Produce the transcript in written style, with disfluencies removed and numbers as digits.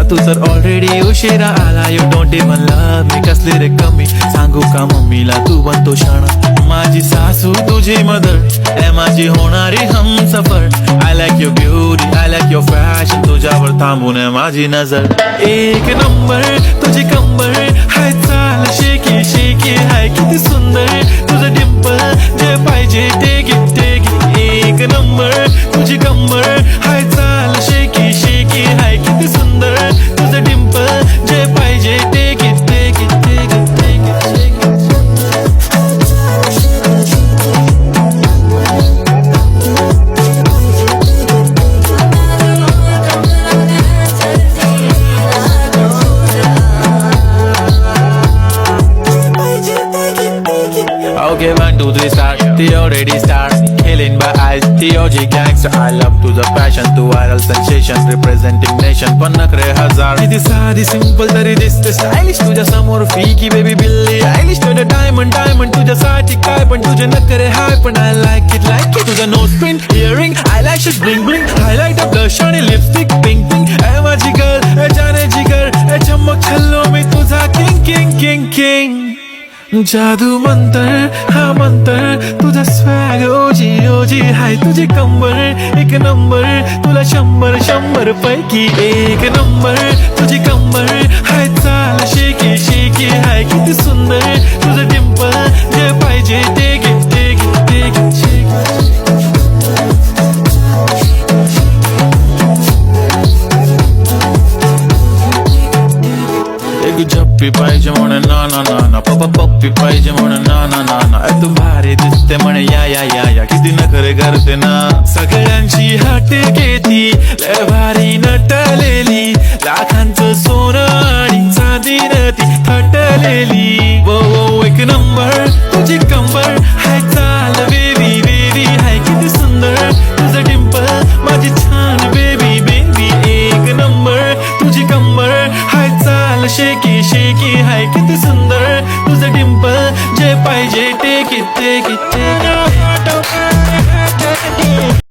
तू तर ऑलरेडी उशिरा आला. You don't even love me, कसली रे कमी सांगू का मम्मीला तू बनतो शाणा. माझी सासू तुझी मदर ए माझी होणारी Humsafar. I like your beauty, I like your fashion, तुझ्यावर थांबून आहे माझी नजर. एक नंबर तुझी कंबर हाय, चाल शेकी शेकी हाय, किती सुंदर तुझं डिंपल, जे पाहिजे टेक इट टेक इट. एक नंबर तुझी कंबर हाय, चाल शेकी शेकी हाय, किती सुंदर तुझं डिंपल, जे पाहिजे take it take it take it take it take it. Okay, 1, 2, 3 start. The already start. Killing by eyes. The OG gangster. I love to the passion, to viral sensation, representing nation. पण नखरे हजार. किती साधी simple तरी दिसते stylish. तुझ्या समोर फीकी baby बिल्ली. Stylish तुझं diamond diamond. तुझ्यासाठी काय पण तुझे नखरे हाय. पण I like it like it. तुझं nose pin, earring, eyelashes bling bling. Highlight of blush आणि lipstick pink pink. ए माझी girl, ए जाने जिगर, ए चमक छल्लो मी तुझा king king king king. जादू मंतर हा मंतर, तुझा स्वॅग ओजी ओजी हाय, तुझी कंबर एक नंबर, तुला 100 पैकी एक नंबर. तुझी कंबर हाय, चाल शेकी शेकी हाय, किती सुंदर तुझं डिंपल, जे पाहिजे take it take it take it shake. झप्पी पाहिजे म्हणे ना ना ना ना, पप्पी पाहिजे म्हणे ना ना ना ना. तू भारी दिसते म्हणे या या या या, किती नखरे करते ना. सगळ्यांची हट घेती, लय भारी नटलेली, लाखांचं सोनं आणि चांदीनं ती थटलेली. वो वो एक नंबर तुझी कंबर हाय, चाल बेबी बेबी हाय, किती सुंदर तुझं डिंपल, माझी छान बेबी बेबी. एक नंबर तुझी कंबर हाय, चाल शेकी शेकी हाय, किती सुंदर तुझं डिंपल, जे पाहिजे take it take it take it.